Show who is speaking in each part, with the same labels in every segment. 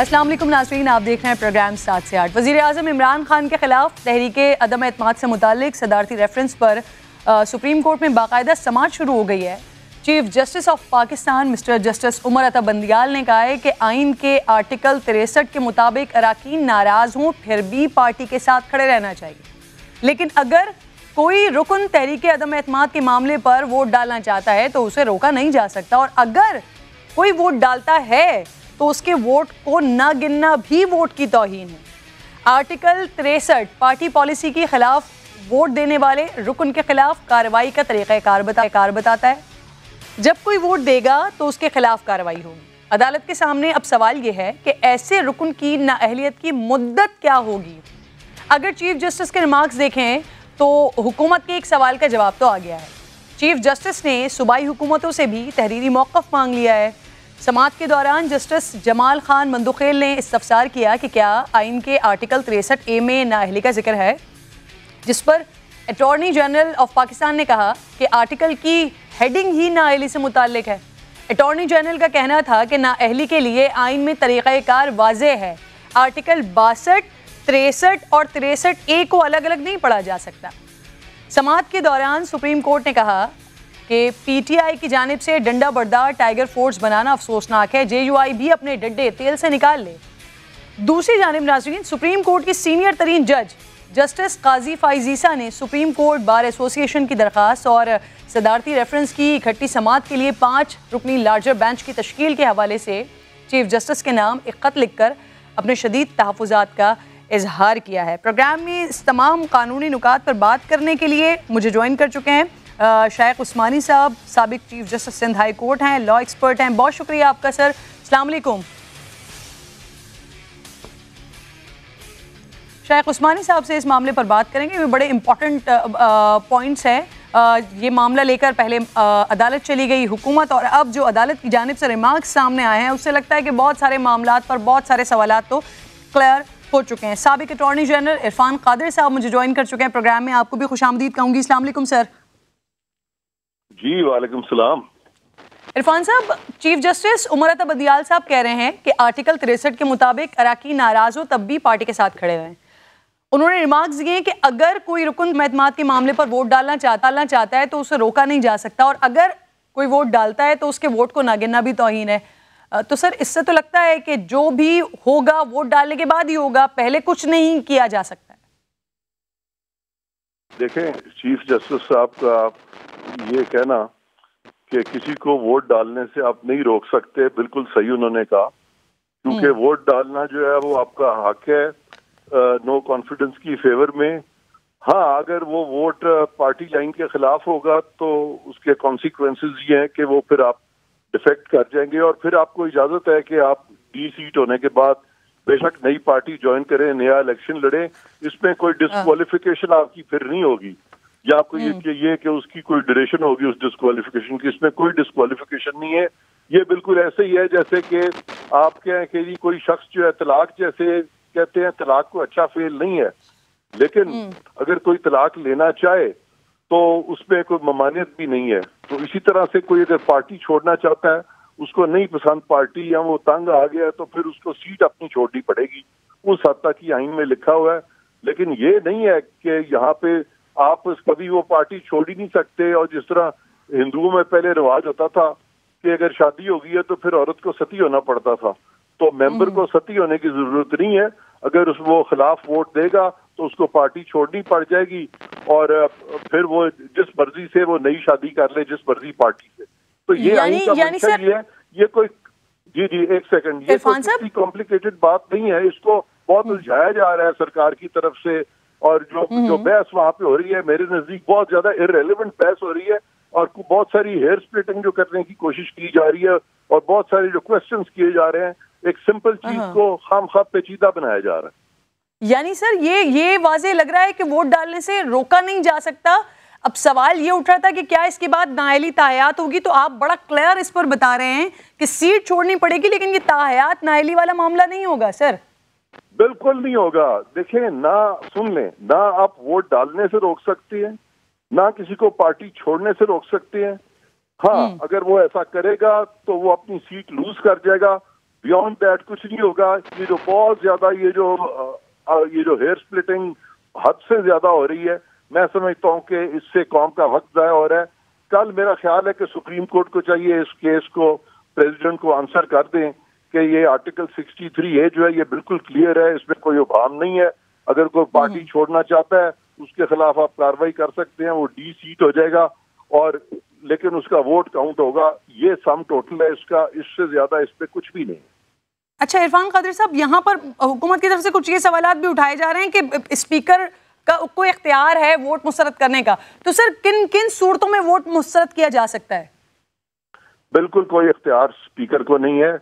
Speaker 1: अस्सलाम वालेकुम नाज़रीन, आप देख रहे हैं प्रोग्राम 7 से 8। वज़ीर आज़म इमरान खान के खिलाफ तहरीके अदम एतमाद से मुताल्लिक सदारती रेफरेंस पर सुप्रीम कोर्ट में बाकायदा समाअत शुरू हो गई है। Chief justice of Pakistan mister justice Umar Ata Bandial ने कहा है कि आइन के आर्टिकल 63 के मुताबिक अरकान नाराज़ हों फिर भी पार्टी के साथ खड़े रहना चाहिए, लेकिन अगर कोई रुकन तहरीके अदम एतमाद के मामले पर वोट डालना चाहता है तो उसे रोका नहीं जा सकता, और अगर कोई वोट डालता है तो उसके वोट को न गिनना भी वोट की तौहीन है। आर्टिकल 63 पार्टी पॉलिसी के खिलाफ वोट देने वाले रुकन के खिलाफ कार्रवाई का तरीक़ाकार बताता है। जब कोई वोट देगा तो उसके खिलाफ कार्रवाई होगी। अदालत के सामने अब सवाल यह है कि ऐसे रुकन की नाअहलियत की मुद्दत क्या होगी। अगर चीफ जस्टिस के रिमार्क्स देखें तो हुकूमत के एक सवाल का जवाब तो आ गया है। चीफ जस्टिस ने सूबाई हुकूमतों से भी तहरीरी मौक़िफ़ मांग लिया है। समाअत के दौरान जस्टिस जमाल खान मंदुखेल ने इस्तफसार किया कि क्या आइन के आर्टिकल 63A में नाअहली का जिक्र है, जिस पर अटॉर्नी जनरल ऑफ पाकिस्तान ने कहा कि आर्टिकल की हेडिंग ही नाअहली से मुताल्लिक है। अटॉर्नी जनरल का कहना था कि नाअहली के लिए आइन में तरीक़ाकार वाज़ेह है। आर्टिकल 62, 63 और 63A को अलग अलग नहीं पढ़ा जा सकता। समाअत के दौरान सुप्रीम कोर्ट ने कहा कि PTI की जानिब से डंडा बरदार टाइगर फोर्स बनाना अफसोसनाक है, JUI भी अपने डड्डे तेल से निकाल ले। दूसरी जानिब नाज़रीन, सुप्रीम कोर्ट की सीनियर तरीन जज जस्टिस काजी फाइजीसा ने सुप्रीम कोर्ट बार एसोसिएशन की दरख्वास्त और सदारती रेफरेंस की इकट्ठी समाअत के लिए 5 रुकनी लार्जर बेंच की तश्कील के हवाले से चीफ जस्टिस के नाम एक ख़त लिखकर अपने शदीद तहफ़्फ़ुज़ात का इजहार किया है। प्रोग्राम में इस तमाम कानूनी नुकात पर बात करने के लिए मुझे ज्वाइन कर चुके हैं शाइख उस्मानी साहब, साबिक chief justice Sindh high court हैं, लॉ एक्सपर्ट हैं। बहुत शुक्रिया आपका सर। अस्सलाम वालेकुम। शाइख उस्मानी साहब से इस मामले पर बात करेंगे, ये बड़े इंपॉर्टेंट पॉइंट्स हैं। ये मामला लेकर पहले अदालत चली गई हुकूमत, और अब जो अदालत की जानिब से रिमार्क्स सामने आए हैं उससे लगता है कि बहुत सारे मामलात पर बहुत सारे सवालात तो क्लियर हो चुके हैं। साबिक अटॉर्नी जनरल इरफान कादिर साहब मुझे ज्वाइन कर चुके हैं प्रोग्राम में। आपको भी खुशामदीद कहूँगी। अस्सलाम वालेकुम सर।
Speaker 2: जी वालेकुम सलाम।
Speaker 1: इरफान साहब, चीफ जस्टिस उमर अता बंदियाल साहब कह रहे हैं कि आर्टिकल 63 के मुताबिक अरकान नाराज हो तब भी पार्टी के साथ खड़े रहें। उन्होंने रिमार्क्स दिए कि अगर कोई रुकन एतमाद के मामले पर वोट डालना चाहता है तो उसे रोका नहीं जा सकता, और अगर कोई वोट डालता है तो उसके वोट को ना गिनना भी तौहीन है। तो सर, इससे तो लगता है कि जो भी होगा वोट डालने के बाद ही होगा, पहले कुछ नहीं किया जा सकता है।
Speaker 2: देखें, चीफ जस्टिस साहब का ये कहना कि किसी को वोट डालने से आप नहीं रोक सकते, बिल्कुल सही उन्होंने कहा, क्योंकि वोट डालना जो है वो आपका हक है नो कॉन्फिडेंस की फेवर में। हाँ, अगर वो वोट पार्टी लाइन के खिलाफ होगा तो उसके कॉन्सिक्वेंसेस ये हैं कि वो फिर आप डिफेक्ट कर जाएंगे, और फिर आपको इजाजत है कि आप सीट होने के बाद बेशक नई पार्टी ज्वाइन करें, नया इलेक्शन लड़े, इसमें कोई डिस्क्वालिफिकेशन आपकी फिर नहीं होगी, या आपको ये कि उसकी कोई ड्यूरेशन होगी उस डिस्क्वालिफिकेशन की। इसमें कोई डिस्क्वालिफिकेशन नहीं है। ये बिल्कुल ऐसे ही है जैसे कि आप कहें कि कोई शख्स जो है तलाक, जैसे कहते हैं तलाक को अच्छा फेल नहीं है, लेकिन अगर कोई तलाक लेना चाहे तो उसमें कोई ममानियत भी नहीं है। तो इसी तरह से कोई अगर पार्टी छोड़ना चाहता है, उसको नहीं पसंद पार्टी या वो तंग आ गया है, तो फिर उसको सीट अपनी छोड़नी पड़ेगी। उस हद तक की आइन में लिखा हुआ है। लेकिन ये नहीं है कि यहाँ पे आप कभी वो पार्टी छोड़ ही नहीं सकते। और जिस तरह हिंदुओं में पहले रिवाज होता था कि अगर शादी हो गई है तो फिर औरत को सती होना पड़ता था, तो मेंबर को सती होने की जरूरत नहीं है। अगर वो खिलाफ वोट देगा तो उसको पार्टी छोड़नी पड़ जाएगी, और फिर वो जिस मर्जी से वो नई शादी कर ले, जिस मर्जी पार्टी से। तो ये आइन का मंशा ये है। ये कोई जी एक सेकंड, ये कोई कॉम्प्लिकेटेड बात नहीं है। इसको बहुत उलझाया जा रहा है सरकार की तरफ से, और जो बहस वहाँ पे हो रही है मेरे नजदीक बहुत ज्यादा इररेलेवेंट बहस हो रही है, और बहुत सारी हेयर स्प्लिटिंग जो करने की कोशिश की जा रही है, और बहुत सारे जो क्वेश्चंस किए जा रहे हैं, एक सिंपल चीज को खामखा पेचीदा बनाया जा रहा है।
Speaker 1: यानी सर, ये वाज़ेह लग रहा है कि वोट डालने से रोका नहीं जा सकता। अब सवाल ये उठ रहा था कि क्या इसके बाद नाअहली ताहयात होगी, तो आप बड़ा क्लियर इस पर बता रहे हैं कि सीट छोड़नी पड़ेगी, लेकिन ये ताहयात नाअहली वाला मामला नहीं होगा सर।
Speaker 2: बिल्कुल नहीं होगा। देखें ना, सुन लें ना, आप वोट डालने से रोक सकते हैं, ना किसी को पार्टी छोड़ने से रोक सकते हैं। हाँ, अगर वो ऐसा करेगा तो वो अपनी सीट लूज कर जाएगा, बियॉन्ड दैट कुछ नहीं होगा। ये जो बहुत ज्यादा ये जो हेयर स्प्लिटिंग हद से ज्यादा हो रही है, मैं समझता हूँ कि इससे कौम का वक्त ज़ाया हो रहा है। कल मेरा ख्याल है कि सुप्रीम कोर्ट को चाहिए इस केस को प्रेसिडेंट को आंसर कर दें कि ये आर्टिकल 63A जो है ये बिल्कुल क्लियर है, इसमें कोई उबाम नहीं है। अगर कोई पार्टी छोड़ना चाहता है उसके खिलाफ आप कार्रवाई कर सकते हैं, वो डी सीट हो जाएगा और लेकिन उसका वोट काउंट होगा। ये सम टोटल है इसका, इससे ज्यादा इस पे कुछ भी नहीं।
Speaker 1: अच्छा इरफान कादरी साहब, यहाँ पर हुकूमत की तरफ से कुछ ये सवालात भी उठाए जा रहे हैं कि स्पीकर का कोई इख्तियार है वोट मुस्तरद करने का, तो सर किन किन सूरतों में वोट मुस्तरद किया जा सकता है?
Speaker 2: बिल्कुल कोई इख्तियार स्पीकर को नहीं है।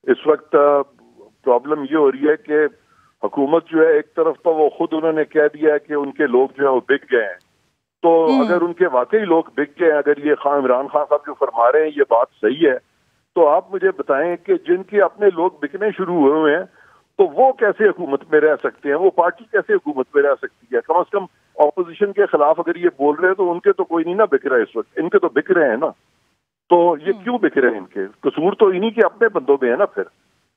Speaker 2: इस वक्त प्रॉब्लम ये हो रही है कि हुकूमत जो है एक तरफ तो वो खुद उन्होंने कह दिया है कि उनके लोग जो है वो बिक गए हैं, तो अगर उनके वाकई लोग बिक गए, अगर ये इमरान खान साहब जो फरमा रहे हैं ये बात सही है, तो आप मुझे बताएं कि जिनके अपने लोग बिकने शुरू हुए हैं तो वो कैसे हुकूमत में रह सकते हैं, वो पार्टी कैसे हुकूमत में रह सकती है? कम से कम ऑपोजिशन के खिलाफ अगर ये बोल रहे हैं तो उनके तो कोई नहीं ना बिक रहा है इस वक्त, इनके तो बिक रहे हैं ना। तो ये क्यों बिक रहे हैं? इनके कसूर तो इन्हीं के अपने बंदों में है ना। फिर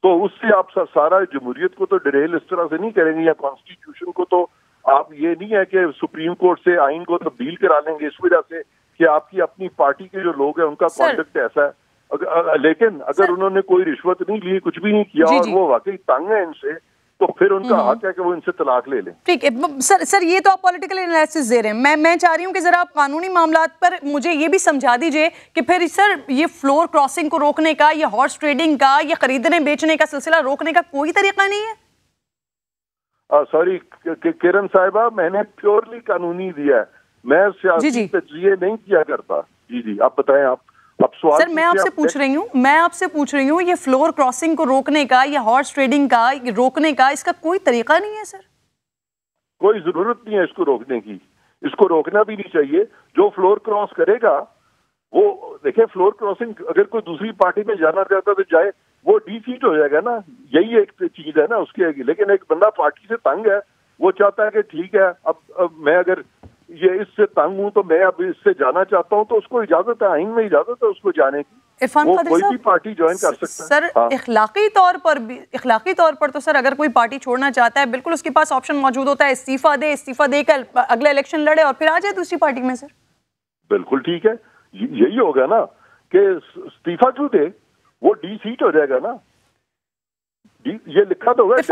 Speaker 2: तो उससे आप सारा जमहूरियत को तो डिरेल इस तरह से नहीं करेंगे, या कॉन्स्टिट्यूशन को तो आप ये नहीं है कि सुप्रीम कोर्ट से आइन को तब्दील करा लेंगे इस वजह से कि आपकी अपनी पार्टी के जो लोग हैं उनका कॉन्डक्ट ऐसा है। लेकिन अगर उन्होंने कोई रिश्वत नहीं ली, कुछ भी नहीं किया और वो वाकई तंग है इनसे, तो फिर उनका हक है कि वो इनसे तलाक ले लें।
Speaker 1: ठीक है सर, ये तो आप पॉलिटिकल एनालिसिस दे रहे हैं। मैं चाह रही हूँ कि जरा आप कानूनी मामलात पर मुझे ये भी समझा दीजिए कि फिर सर ये फ्लोर क्रॉसिंग को रोकने का, ये हॉर्स ट्रेडिंग का, ये खरीदने बेचने का सिलसिला रोकने का कोई तरीका नहीं है?
Speaker 2: सॉरी किरण साहिबा, मैंने प्योरली कानूनी दिया है, मैं सियासी तजज़िये नहीं किया करता। जी आप बताएं। आप सवाल
Speaker 1: सर मैं आपसे पूछ रही हूँ ये फ्लोर क्रॉसिंग को रोकने का या हॉर्स ट्रेडिंग का रोकने का इसका कोई तरीका नहीं है सर?
Speaker 2: कोई जरूरत नहीं है इसको रोकने की, इसको रोकना भी नहीं चाहिए। जो फ्लोर क्रॉस करेगा वो देखिए, फ्लोर क्रॉसिंग अगर कोई दूसरी पार्टी में जाना चाहता तो जाए, वो डी सीट हो जाएगा ना, यही एक चीज है ना उसकी। लेकिन एक बंदा पार्टी से तंग है, वो चाहता है कि ठीक है अब मैं अगर ये इससे तंग हूं तो मैं अब इससे जाना चाहता हूं, तो उसको इजाजत है, आइन में इजाजत है उसको जाने की। वो कोई भी पार्टी ज्वाइन कर सकता है।
Speaker 1: सर इखलाकी तौर पर तो सर अगर कोई पार्टी छोड़ना चाहता है बिल्कुल उसके पास ऑप्शन मौजूद होता है, इस्तीफा देकर अगला इलेक्शन लड़े और फिर आ जाए दूसरी पार्टी में। सर
Speaker 2: बिल्कुल ठीक है, यही होगा ना कि इस्तीफा क्यों दे, वो डी सीट हो जाएगा ना। ये लिखा तो है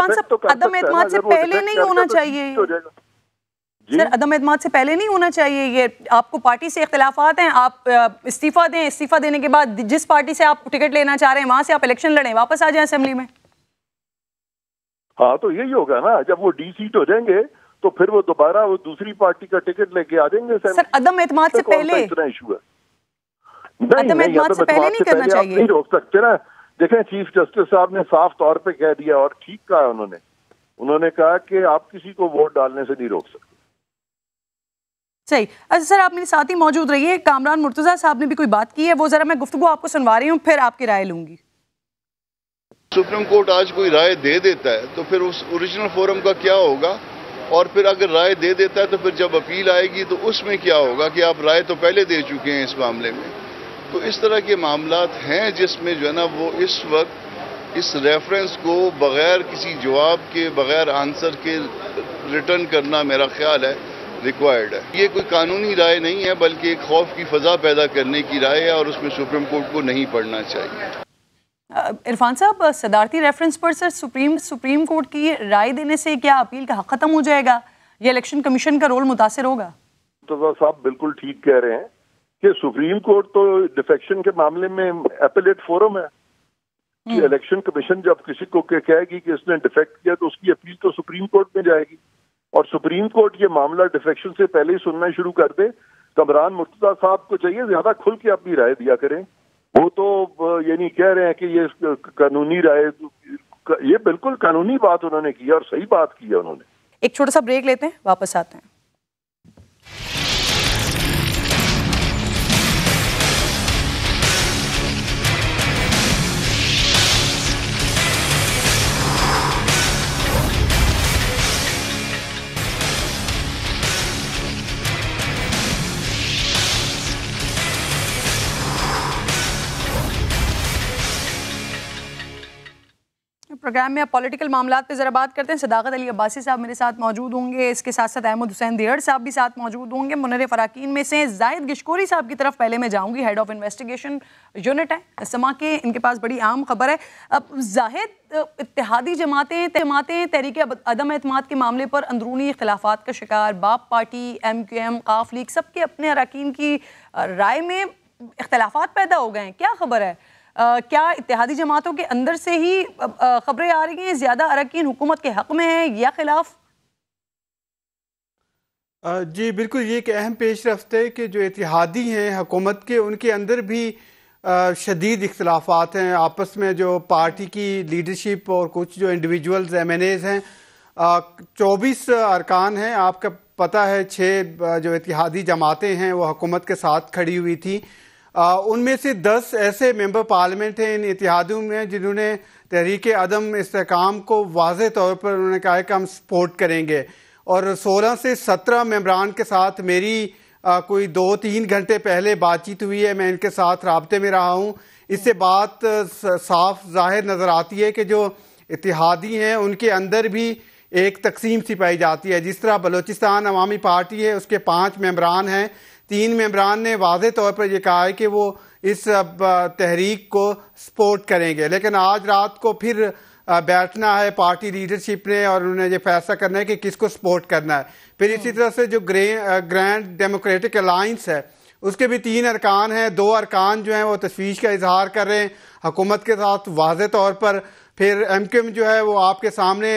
Speaker 1: अदम एतमाद से पहले नहीं होना चाहिए सर, अदम एतमाद से पहले नहीं होना चाहिए ये। आपको पार्टी से इख्तिलाफात हैं, आप इस्तीफा दें, इस्तीफा देने के बाद जिस पार्टी से आप टिकट लेना चाह रहे हैं वहां से आप इलेक्शन लड़ें, वापस आ जाएं असेंबली में।
Speaker 2: हाँ तो यही होगा ना, जब वो डी सीट हो जाएंगे तो फिर वो दोबारा वो दूसरी पार्टी का टिकट लेके आ जाएंगे।
Speaker 1: सर अदम एतमाद से पहले
Speaker 2: इतना इशू है?
Speaker 1: अदम एतमाद से पहले नहीं करना चाहिए।
Speaker 2: नहीं रोक सकते ना। देखें चीफ जस्टिस साहब ने साफ तौर पे कह दिया और ठीक कहा उन्होंने कहा कि आप किसी को वोट डालने से नहीं रोक सकते।
Speaker 1: सही। अच्छा सर आप मेरे साथ ही मौजूद रहिए, कामरान मुर्तजा साहब ने भी कोई बात की है, वो जरा मैं गुफ्तगू आपको सुनवा रही हूँ, फिर आपकी राय लूंगी।
Speaker 3: सुप्रीम कोर्ट आज कोई राय दे देता है तो फिर उस ओरिजिनल फोरम का क्या होगा, और फिर अगर राय दे देता है तो फिर जब अपील आएगी तो उसमें क्या होगा कि आप राय तो पहले दे चुके हैं इस मामले में। तो इस तरह के मामलात हैं जिसमें जो है ना वो इस वक्त इस रेफरेंस को बगैर किसी जवाब के, बगैर आंसर के रिटर्न करना मेरा ख्याल है रिक्वायर्ड है। ये कोई कानूनी राय नहीं है बल्कि एक खौफ की फजा पैदा करने की राय है और उसमें सुप्रीम कोर्ट को नहीं पढ़ना चाहिए।
Speaker 1: इरफान साहब सदारती रेफरेंस पर सर सुप्रीम कोर्ट की राय देने से क्या अपील का हक खत्म हो जाएगा या इलेक्शन कमीशन का रोल मुतासिर होगा?
Speaker 2: तो साहब बिल्कुल ठीक कह रहे हैं कि सुप्रीम कोर्ट तो डिफेक्शन के मामले में एपेलेट फोरम है कि इलेक्शन कमीशन जब किसी को कहेगी कि इसने डिफेक्ट किया तो उसकी अपील तो सुप्रीम कोर्ट में जाएगी और सुप्रीम कोर्ट ये मामला डिफेक्शन से पहले ही सुनना शुरू कर दे। कामरान मुर्तजा साहब को चाहिए ज्यादा खुल के अपनी राय दिया करें। वो तो ये नहीं कह रहे हैं कि ये कानूनी राय, ये बिल्कुल कानूनी बात उन्होंने की और सही बात की है उन्होंने।
Speaker 1: एक छोटा सा ब्रेक लेते हैं, वापस आते हैं। प्रोग्राम में अब पॉलिटिकल मामला पे ज़रा बात करते हैं। सदाकत अली अब्बासी साहब मेरे साथ मौजूद होंगे, इसके साथ साथ अहमद हुसैन दिहड़ साहब भी साथ मौजूद होंगे। मुनर्र फराकीन में से जाहिद गिशकोरी साहब की तरफ पहले मैं जाऊंगी, हेड ऑफ इन्वेस्टिगेशन यूनिट है समा के, इनके पास बड़ी आम खबर है। अब जाहिद, इत्तेहादी जमातें तहरीक अदम एतमाद के मामले पर अंदरूनी इख्तिलाफात का शिकार, बाप पार्टी, MQM, काफ लीग, सबके अपने अरकान की राय में इख्तिलाफात पैदा हो गए हैं। क्या खबर है? क्या इत्तेहादी जमातों के अंदर से ही खबरें आ रही हैं ज़्यादा अरकान हुकूमत के हक़ में हैं या खिलाफ?
Speaker 4: जी बिल्कुल, ये एक अहम पेशरफ्त है कि जो इत्तेहादी हैं हुकूमत के, उनके अंदर भी शदीद इख्तिलाफात हैं आपस में। जो पार्टी की लीडरशिप और कुछ जो इंडिविजुअल्स MNAs हैं, 24 अरकान हैं। आपका पता है 6 जो इत्तेहादी जमातें हैं वो हुकूमत के साथ खड़ी हुई थी। उनमें से 10 ऐसे मेंबर पार्लियामेंट हैं इन इत्तेहादियों में जिन्होंने तहरीक अदम इस्तेहकाम को वाज़ेह तौर पर उन्होंने कहा है कि हम सपोर्ट करेंगे। और 16 से 17 मेंबरान के साथ मेरी कोई 2-3 घंटे पहले बातचीत हुई है, मैं इनके साथ राब्ते में रहा हूँ। इससे बात साफ जाहिर नज़र आती है कि जो इत्तेहादी हैं उनके अंदर भी एक तकसीम सी पाई जाती है। जिस तरह बलोचिस्तान अवामी पार्टी है, उसके 5 मेंबरान हैं, 3 मेंबरान ने वाज़ेह तौर पर यह कहा है कि वो इस तहरीक को सपोर्ट करेंगे। लेकिन आज रात को फिर बैठना है पार्टी लीडरशिप ने और उन्होंने ये फैसला करना है कि किसको सपोर्ट करना है। फिर इसी तरह से जो ग्रैंड डेमोक्रेटिक अलायंस है उसके भी 3 अरकान हैं। 2 अरकान जो हैं वो तशवीश का इजहार कर रहे हैं हुकूमत के साथ वाज़ेह तौर पर। फिर MQM जो है वो आपके सामने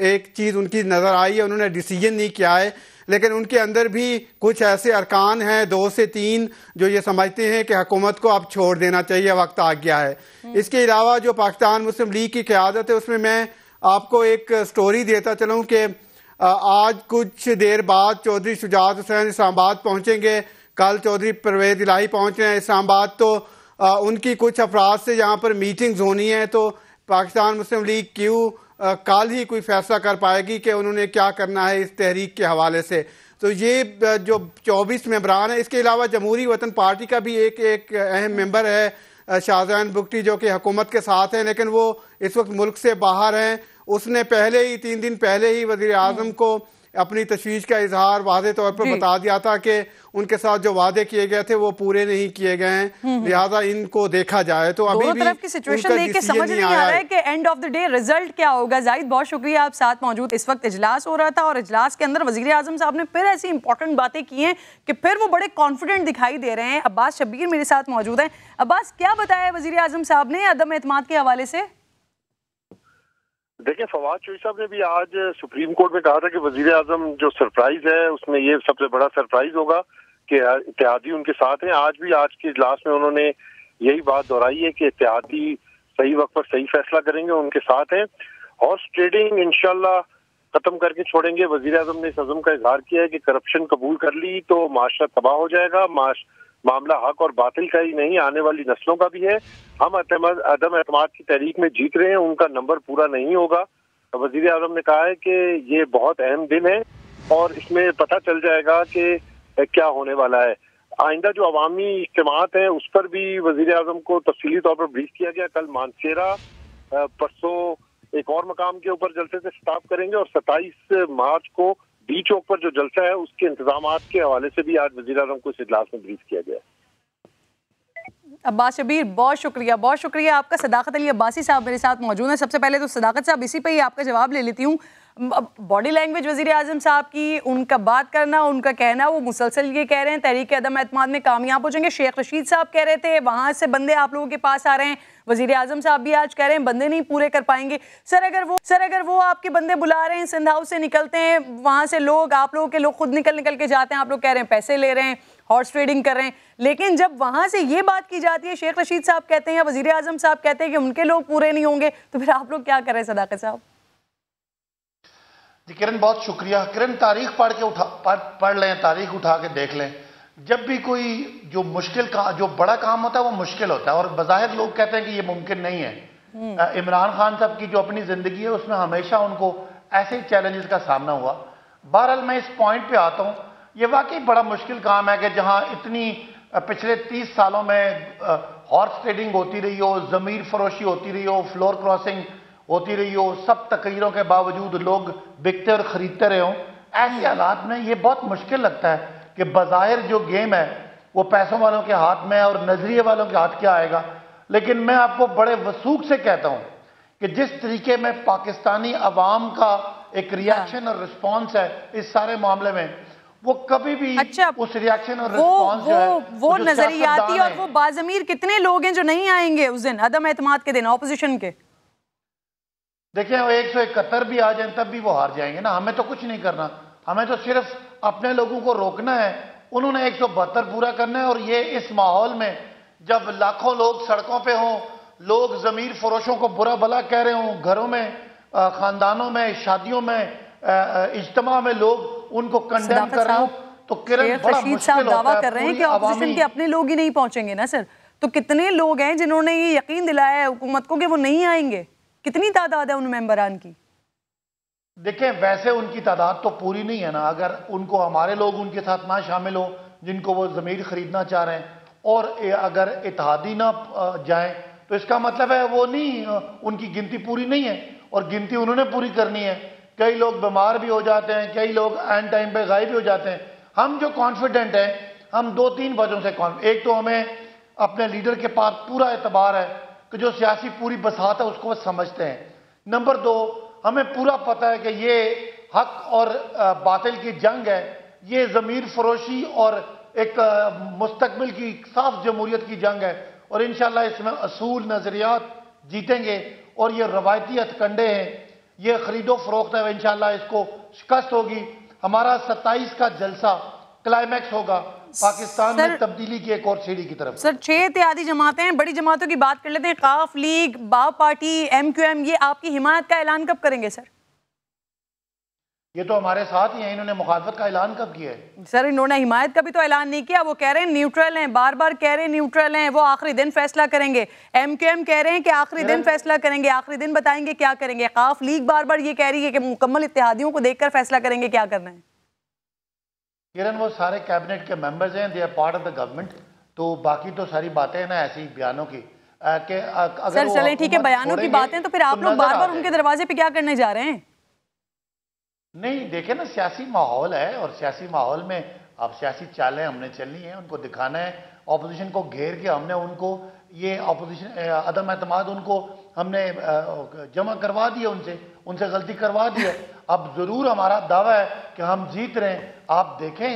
Speaker 4: एक चीज़ उनकी नज़र आई है, उन्होंने डिसीजन नहीं किया है, लेकिन उनके अंदर भी कुछ ऐसे अरकान हैं 2 से 3 जो ये समझते हैं कि हुकूमत को अब छोड़ देना चाहिए, वक्त आ गया है। इसके अलावा जो पाकिस्तान मुस्लिम लीग की क़यादत है उसमें मैं आपको एक स्टोरी देता चलूँ कि आज कुछ देर बाद चौधरी शुजात हुसैन इस्लामाबाद पहुँचेंगे, कल चौधरी परवेज़ इलाही पहुँच रहे हैं इस्लामाबाद। तो उनकी कुछ अफराद से यहाँ पर मीटिंग्स होनी है, तो पाकिस्तान मुस्लिम लीग क्यों कल ही कोई फैसला कर पाएगी कि उन्होंने क्या करना है इस तहरीक के हवाले से। तो ये जो 24 मेंबरान है, इसके अलावा जमहूरी वतन पार्टी का भी एक अहम मेंबर है शाहजहान बुगटी जो कि हुकूमत के साथ है, लेकिन वो इस वक्त मुल्क से बाहर हैं। उसने पहले ही 3 दिन पहले ही वज़ीर आज़म को अपनी तशवीश का इजहार वाज़ेह तौर पर बता दिया था कि उनके साथ जो वादे किए गए थे वो पूरे नहीं किए गए हैं, लिहाजा इनको देखा जाए। तो अभी भी
Speaker 1: तरफ की सिचुएशन देख के समझ नहीं आ रहा है कि end of the day result क्या होगा। जाहिद, बहुत शुक्रिया, आप साथ मौजूद। इस वक्त इजलास हो रहा था और इजलास के अंदर वज़ीर आज़म साहब ने फिर ऐसी इंपॉर्टेंट बातें की हैं कि फिर वो बड़े कॉन्फिडेंट दिखाई दे रहे हैं। अब्बास शब्बीर मेरे साथ मौजूद हैं। अब्बास, क्या बताया वज़ीर आज़म साहब ने अदम एतमाद के हवाले से?
Speaker 2: देखिए, फवाद चौधरी साहब ने भी आज सुप्रीम कोर्ट में कहा था कि वजीर आजम जो सरप्राइज है उसमें ये सबसे बड़ा सरप्राइज होगा कि इत्तेहादी उनके साथ हैं। आज के इजलास में उन्होंने यही बात दोहराई है कि इत्तेहादी सही वक्त पर सही फैसला करेंगे, उनके साथ हैं। हॉर्स ट्रेडिंग इंशाल्लाह खत्म करके छोड़ेंगे। वजीर आजम ने इस अज़म का इजहार किया है कि करप्शन कबूल कर ली तो माशरा तबाह हो जाएगा। मामला हक और बातिल का ही नहीं, आने वाली नस्लों का भी है। हम अदम एतमाद की तहरीक में जीत रहे हैं, उनका नंबर पूरा नहीं होगा। वजीर आज़म ने कहा है कि ये बहुत अहम दिन है और इसमें पता चल जाएगा कि क्या होने वाला है। आइंदा जो अवामी इज्तिमात है उस पर भी वजीर आज़म को तफसीली तौर पर ब्रीफ किया गया। कल मानसेरा, परसों एक और मकाम के ऊपर जलसे से खिताब करेंगे और 27 मार्च को बी चौक पर जो जलसा है उसके इंतजामात के हवाले से भी आज वज़ीर आज़म को इस इजलास में ब्रीफ किया गया।
Speaker 1: अब्बास शबीर, बहुत शुक्रिया आपका। सदाकत अली अब्बासी साहब मेरे साथ मौजूद हैं। सबसे पहले तो सदाकत साहब, इसी पे ही आपका जवाब ले लेती हूँ। बॉडी लैंग्वेज वज़ीर आज़म साहब की, उनका बात करना, उनका कहना, वो मुसलसल ये कह रहे हैं तहरीक अदम एतमाद में कामयाब हो जाएंगे। शेख रशीद साहब कह रहे थे वहाँ से बंदे आप लोगों के पास आ रहे हैं, वज़ीर आज़म साहब भी आज कह रहे हैं बंदे नहीं पूरे कर पाएंगे। सर अगर वो आपके बंदे बुला रहे हैं, सिंध हाउस से निकलते हैं, वहाँ से लोग, आप लोगों के लोग खुद निकल के जाते हैं, आप लोग कह रहे हैं पैसे ले रहे हैं, हॉर्स ट्रेडिंग कर रहे हैं, लेकिन जब वहाँ से ये बात की जाती है, शेख रशीद साहब कहते हैं या वज़ीर आज़म साहब कहते हैं कि उनके लोग पूरे नहीं होंगे, तो फिर आप लोग क्या कर रहे हैं? सदाकत साहब
Speaker 5: जी। किरण, बहुत शुक्रिया। किरण, तारीख पढ़ लें, तारीख उठा के देख लें। जब भी कोई जो मुश्किल जो बड़ा काम होता है वो मुश्किल होता है और बज़ाहिर लोग कहते हैं कि ये मुमकिन नहीं है। इमरान खान साहब की जो अपनी जिंदगी है उसमें हमेशा उनको ऐसे चैलेंजेस का सामना हुआ। बहरहाल मैं इस पॉइंट पे आता हूँ, ये वाकई बड़ा मुश्किल काम है कि जहाँ इतनी पिछले 30 सालों में हॉर्स ट्रेडिंग होती रही हो, ज़मीर फरोशी होती रही हो, फ्लोर क्रॉसिंग होती रही हो, सब तकरीरों के बावजूद लोग बिकते और खरीदते रहे हों, ऐसे हालात में ये बहुत मुश्किल लगता है कि बज़ाहिर जो गेम है वो पैसों वालों के हाथ में है और नजरिए वालों के हाथ क्या आएगा। लेकिन मैं आपको बड़े वसूख से कहता हूं कि जिस तरीके में पाकिस्तानी अवाम का एक रिएक्शन और रिस्पॉन्स है इस सारे मामले में, वो कभी भी उस रिएक्शन और रिस्पॉन्स जो है
Speaker 1: वो नजरियाती और वो बाज़मीर कितने लोग हैं जो नहीं आएंगे उस दिन अदम एतमाद के दिन ऑपोजिशन के।
Speaker 5: देखिए 171 भी आ जाए तब भी वो हार जाएंगे ना। हमें तो कुछ नहीं करना, हमें तो सिर्फ अपने लोगों को रोकना है। उन्होंने 172 पूरा करना है। और ये इस माहौल में जब लाखों लोग सड़कों पे हों, लोग जमीर फरोशों को बुरा भला कह रहे हों, घरों में, खानदानों में, शादियों में, इज्तिमा में लोग उनको कंडेम कर रहे हो, तो किरण बड़ा मुश्किल
Speaker 1: दावा कर रहे हैं कि ऑपोजिशन के अपने लोग ही नहीं पहुंचेंगे ना सर। तो कितने लोग हैं जिन्होंने ये यकीन दिलाया है हुकूमत को कि वो नहीं आएंगे? कितनी तादाद है उन मेंबरान की?
Speaker 5: देखें वैसे उनकी तादाद तो पूरी नहीं है ना। अगर उनको हमारे लोग उनके साथ ना शामिल हो जिनको वो ज़मीर खरीदना चाह रहे हैं, और अगर इत्तेहादी ना जाए, तो इसका मतलब है वो नहीं, उनकी गिनती पूरी नहीं है। और गिनती उन्होंने पूरी करनी है। कई लोग बीमार भी हो जाते हैं, कई लोग एंड टाइम पे गायब भी हो जाते हैं। हम जो कॉन्फिडेंट हैं, हम 2-3 वजहों से एक तो हमें अपने लीडर के पास पूरा एतबार है कि जो सियासी पूरी बसात है उसको वो समझते हैं। नंबर 2, हमें पूरा पता है कि ये हक और बातिल की जंग है, ये ज़मीर फरोशी और एक मुस्तकबिल की साफ जमहूरियत की जंग है। और इंशाल्लाह इसमें असूल नजरियात जीतेंगे और ये रवायती हथकंडे हैं, ये खरीदो फरोख्त है, इंशाल्लाह इसको शिकस्त होगी। हमारा 27 का जलसा क्लाइमैक्स होगा पाकिस्तान में तब्दीली की एक और सीढ़ी की तरफ।
Speaker 1: सर 6 इत्तेहादी जमातें हैं, बड़ी जमातों की बात कर लेते हैं। काफ, लीग, बाप पार्टी, MQM, ये आपकी हिमायत का ऐलान कब करेंगे सर?
Speaker 5: ये तो हमारे साथ ही हैं। इन्होंने मुखालफत का ऐलान कब किया है?
Speaker 1: सर इन्होंने हिमायत का भी तो ऐलान नहीं किया। वो कह रहे हैं न्यूट्रल हैं, बार बार कह रहे हैं न्यूट्रल हैं, वो आखिरी दिन फैसला करेंगे। MQM कह रहे हैं कि आखिरी दिन फैसला करेंगे, आखिरी दिन बताएंगे क्या करेंगे। काफ, लीग बार बार ये कह रही है कि मुकम्मल इत्तेहादियों को देखकर फैसला करेंगे क्या करना है।
Speaker 5: किरण वो सारे कैबिनेट के मेंबर्स हैं, they are part of the government. तो बाकी तो सारी बातें हैं ना ऐसी बयानों की कि अगर
Speaker 1: सर चलें ठीक है, बयानों की बातें, तो फिर आप लोग बार बार उनके दरवाजे पे क्या करने जा रहे हैं?
Speaker 5: नहीं देखे ना, सियासी माहौल है और सियासी माहौल में अब सियासी चालें हमने चलनी है, उनको दिखाना है। ऑपोजिशन को घेर के हमने उनको ये ऑपोजिशन अदम एतमाद उनको हमने जमा करवा दिया, उनसे गलती करवा दी है। अब जरूर हमारा दावा है कि हम जीत रहे हैं। आप देखें